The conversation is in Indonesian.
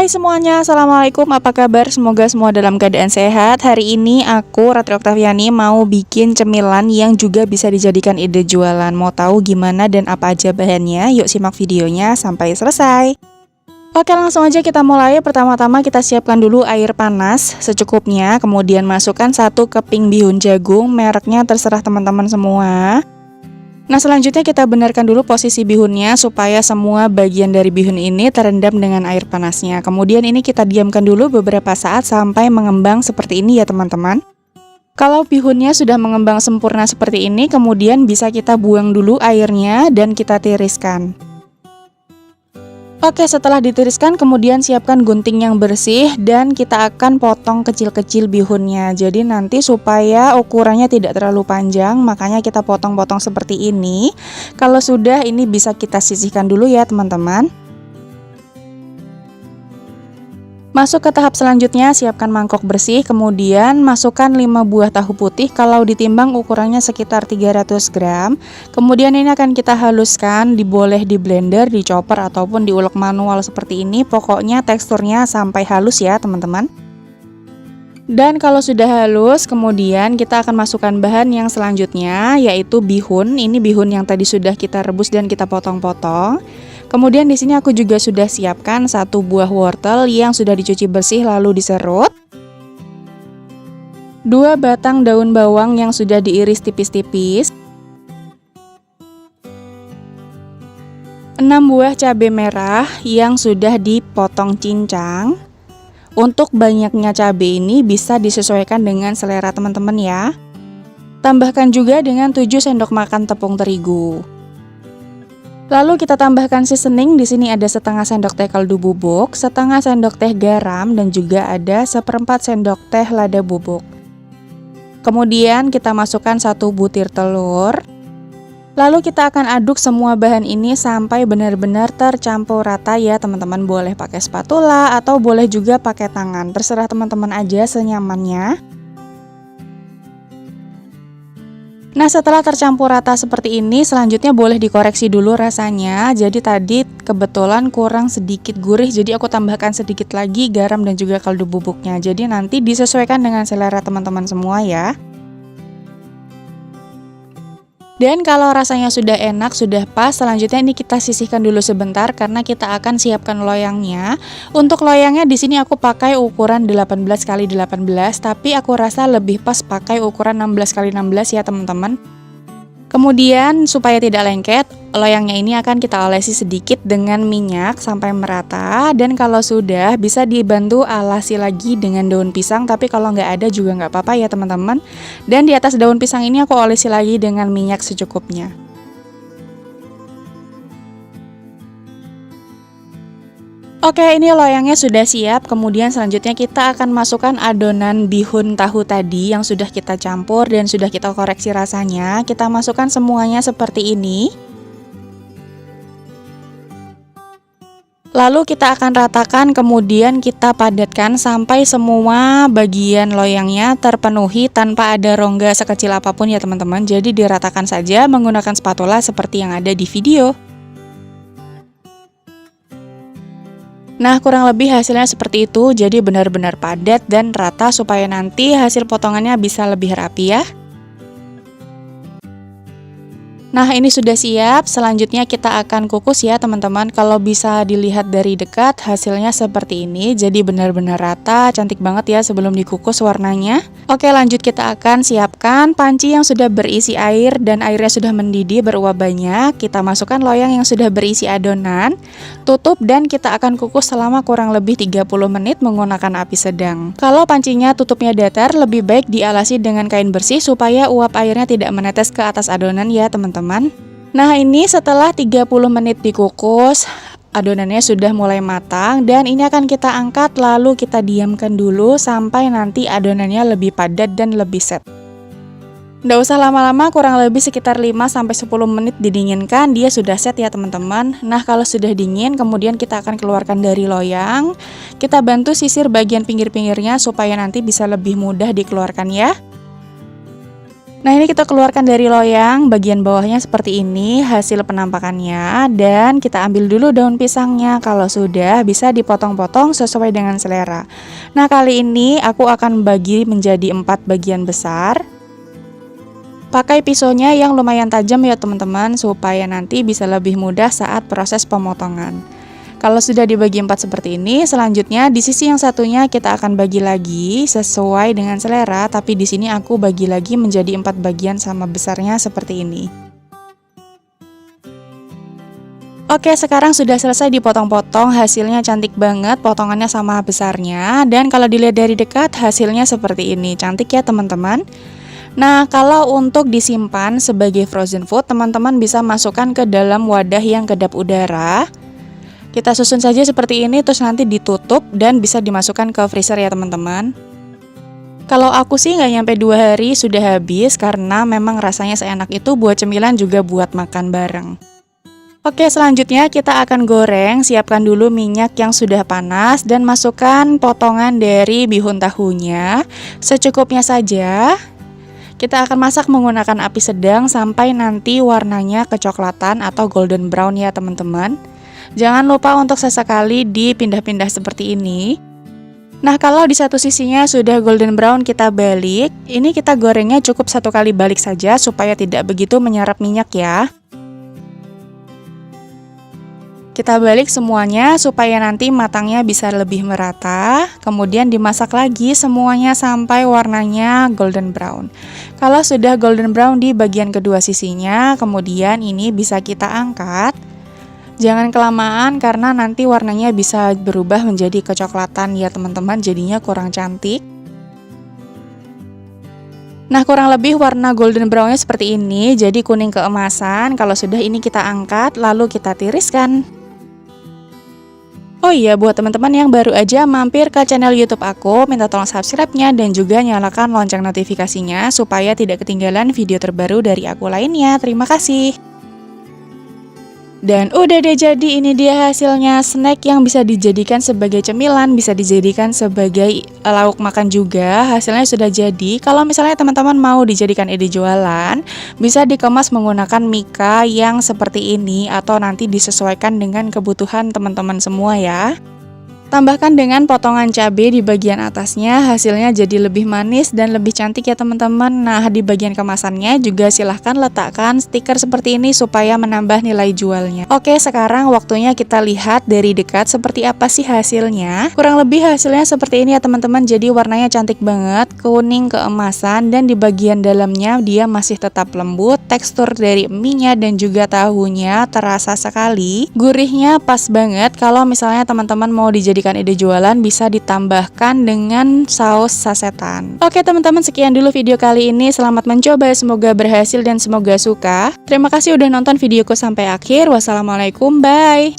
Hai semuanya, Assalamualaikum, apa kabar? Semoga semua dalam keadaan sehat. Hari ini aku, Ratri Oktaviani, mau bikin cemilan yang juga bisa dijadikan ide jualan. Mau tahu gimana dan apa aja bahannya? Yuk simak videonya sampai selesai. Oke, langsung aja kita mulai. Pertama-tama kita siapkan dulu air panas secukupnya. Kemudian masukkan 1 keping bihun jagung, mereknya terserah teman-teman semua. Nah, selanjutnya kita benarkan dulu posisi bihunnya supaya semua bagian dari bihun ini terendam dengan air panasnya. Kemudian ini kita diamkan dulu beberapa saat sampai mengembang seperti ini ya teman-teman. Kalau bihunnya sudah mengembang sempurna seperti ini, kemudian bisa kita buang dulu airnya dan kita tiriskan. Oke, setelah ditiriskan kemudian siapkan gunting yang bersih dan kita akan potong kecil-kecil bihunnya. Jadi nanti supaya ukurannya tidak terlalu panjang, makanya kita potong-potong seperti ini. Kalau sudah, ini bisa kita sisihkan dulu ya teman-teman. Masuk ke tahap selanjutnya, siapkan mangkok bersih, kemudian masukkan 5 buah tahu putih. Kalau ditimbang ukurannya sekitar 300 gram. Kemudian ini akan kita haluskan, boleh di blender, di chopper, ataupun diulek manual seperti ini. Pokoknya teksturnya sampai halus ya teman-teman. Dan kalau sudah halus, kemudian kita akan masukkan bahan yang selanjutnya, yaitu bihun. Ini bihun yang tadi sudah kita rebus dan kita potong-potong. Kemudian di sini aku juga sudah siapkan 1 buah wortel yang sudah dicuci bersih lalu diserut. 2 batang daun bawang yang sudah diiris tipis-tipis. 6 buah cabai merah yang sudah dipotong cincang. Untuk banyaknya cabai ini bisa disesuaikan dengan selera teman-teman ya. Tambahkan juga dengan 7 sendok makan tepung terigu. Lalu kita tambahkan seasoning. Di sini ada setengah sendok teh kaldu bubuk, setengah sendok teh garam, dan juga ada 1/4 sendok teh lada bubuk. Kemudian kita masukkan 1 butir telur. Lalu kita akan aduk semua bahan ini sampai benar-benar tercampur rata ya teman-teman. Boleh pakai spatula atau boleh juga pakai tangan, terserah teman-teman aja senyamannya. Nah, setelah tercampur rata seperti ini, selanjutnya boleh dikoreksi dulu rasanya. Jadi tadi kebetulan kurang sedikit gurih, jadi aku tambahkan sedikit lagi garam dan juga kaldu bubuknya. Jadi nanti disesuaikan dengan selera teman-teman semua ya. Dan kalau rasanya sudah enak, sudah pas, selanjutnya ini kita sisihkan dulu sebentar karena kita akan siapkan loyangnya. Untuk loyangnya di sini aku pakai ukuran 18x18, tapi aku rasa lebih pas pakai ukuran 16x16 ya teman-teman. Kemudian supaya tidak lengket, loyangnya ini akan kita olesi sedikit dengan minyak sampai merata. Dan kalau sudah, bisa dibantu alasi lagi dengan daun pisang, tapi kalau nggak ada juga nggak apa-apa ya teman-teman. Dan di atas daun pisang ini aku olesi lagi dengan minyak secukupnya. Oke, ini loyangnya sudah siap. Kemudian selanjutnya kita akan masukkan adonan bihun tahu tadi yang sudah kita campur dan sudah kita koreksi rasanya. Kita masukkan semuanya seperti ini. Lalu kita akan ratakan, kemudian kita padatkan sampai semua bagian loyangnya terpenuhi tanpa ada rongga sekecil apapun ya teman-teman. Jadi diratakan saja menggunakan spatula seperti yang ada di video. Nah, kurang lebih hasilnya seperti itu, jadi benar-benar padat dan rata supaya nanti hasil potongannya bisa lebih rapi ya. Nah, ini sudah siap. Selanjutnya kita akan kukus ya teman-teman. Kalau bisa dilihat dari dekat hasilnya seperti ini. Jadi benar-benar rata, cantik banget ya sebelum dikukus warnanya. Oke, lanjut kita akan siapkan panci yang sudah berisi air dan airnya sudah mendidih beruap banyak. Kita masukkan loyang yang sudah berisi adonan. Tutup dan kita akan kukus selama kurang lebih 30 menit menggunakan api sedang. Kalau pancinya tutupnya datar, lebih baik dialasi dengan kain bersih supaya uap airnya tidak menetes ke atas adonan ya teman-teman. Nah, ini setelah 30 menit dikukus, adonannya sudah mulai matang dan ini akan kita angkat lalu kita diamkan dulu sampai nanti adonannya lebih padat dan lebih set. Nggak usah lama-lama, kurang lebih sekitar 5-10 menit didinginkan, dia sudah set ya teman-teman. Nah, kalau sudah dingin, kemudian kita akan keluarkan dari loyang. Kita bantu sisir bagian pinggir-pinggirnya supaya nanti bisa lebih mudah dikeluarkan ya. Nah, ini kita keluarkan dari loyang, bagian bawahnya seperti ini hasil penampakannya, dan kita ambil dulu daun pisangnya. Kalau sudah, bisa dipotong-potong sesuai dengan selera. Nah, kali ini aku akan bagi menjadi 4 bagian besar. Pakai pisaunya yang lumayan tajam ya teman-teman, supaya nanti bisa lebih mudah saat proses pemotongan. Kalau sudah dibagi 4 seperti ini, selanjutnya di sisi yang satunya kita akan bagi lagi sesuai dengan selera, tapi di sini aku bagi lagi menjadi 4 bagian sama besarnya seperti ini. Oke, sekarang sudah selesai dipotong-potong, hasilnya cantik banget, potongannya sama besarnya, dan kalau dilihat dari dekat hasilnya seperti ini, cantik ya teman-teman. Nah, kalau untuk disimpan sebagai frozen food, teman-teman bisa masukkan ke dalam wadah yang kedap udara. Kita susun saja seperti ini, terus nanti ditutup dan bisa dimasukkan ke freezer ya teman-teman. Kalau aku sih nggak nyampe 2 hari sudah habis, karena memang rasanya seenak itu buat cemilan juga buat makan bareng. Oke, selanjutnya kita akan goreng. Siapkan dulu minyak yang sudah panas dan masukkan potongan dari bihun tahunya secukupnya saja. Kita akan masak menggunakan api sedang sampai nanti warnanya kecoklatan atau golden brown ya teman-teman. Jangan lupa untuk sesekali dipindah-pindah seperti ini. Nah, kalau di satu sisinya sudah golden brown, kita balik. Ini kita gorengnya cukup 1 kali balik saja supaya tidak begitu menyerap minyak ya. Kita balik semuanya supaya nanti matangnya bisa lebih merata. Kemudian dimasak lagi semuanya sampai warnanya golden brown. Kalau sudah golden brown di bagian kedua sisinya, kemudian ini bisa kita angkat. Jangan kelamaan karena nanti warnanya bisa berubah menjadi kecoklatan ya teman-teman, jadinya kurang cantik. Nah, kurang lebih warna golden brownnya seperti ini, jadi kuning keemasan. Kalau sudah, ini kita angkat lalu kita tiriskan. Oh iya, buat teman-teman yang baru aja mampir ke channel YouTube aku, minta tolong subscribe-nya dan juga nyalakan lonceng notifikasinya supaya tidak ketinggalan video terbaru dari aku lainnya. Terima kasih. Dan udah deh, jadi ini dia hasilnya, snack yang bisa dijadikan sebagai cemilan, bisa dijadikan sebagai lauk makan juga. Hasilnya sudah jadi. Kalau misalnya teman-teman mau dijadikan ide jualan, bisa dikemas menggunakan mika yang seperti ini atau nanti disesuaikan dengan kebutuhan teman-teman semua ya. Tambahkan dengan potongan cabai di bagian atasnya, hasilnya jadi lebih manis dan lebih cantik ya teman-teman. Nah, di bagian kemasannya juga silahkan letakkan stiker seperti ini supaya menambah nilai jualnya. Oke, sekarang waktunya kita lihat dari dekat seperti apa sih hasilnya. Kurang lebih hasilnya seperti ini ya teman-teman, jadi warnanya cantik banget, kuning keemasan, dan di bagian dalamnya dia masih tetap lembut. Tekstur dari mie-nya dan juga tahunya terasa sekali, gurihnya pas banget. Kalau misalnya teman-teman mau dijadikan ide jualan, bisa ditambahkan dengan saus sasetan. Oke teman-teman, sekian dulu video kali ini. Selamat mencoba, semoga berhasil dan semoga suka. Terima kasih udah nonton videoku sampai akhir. Wassalamualaikum, bye.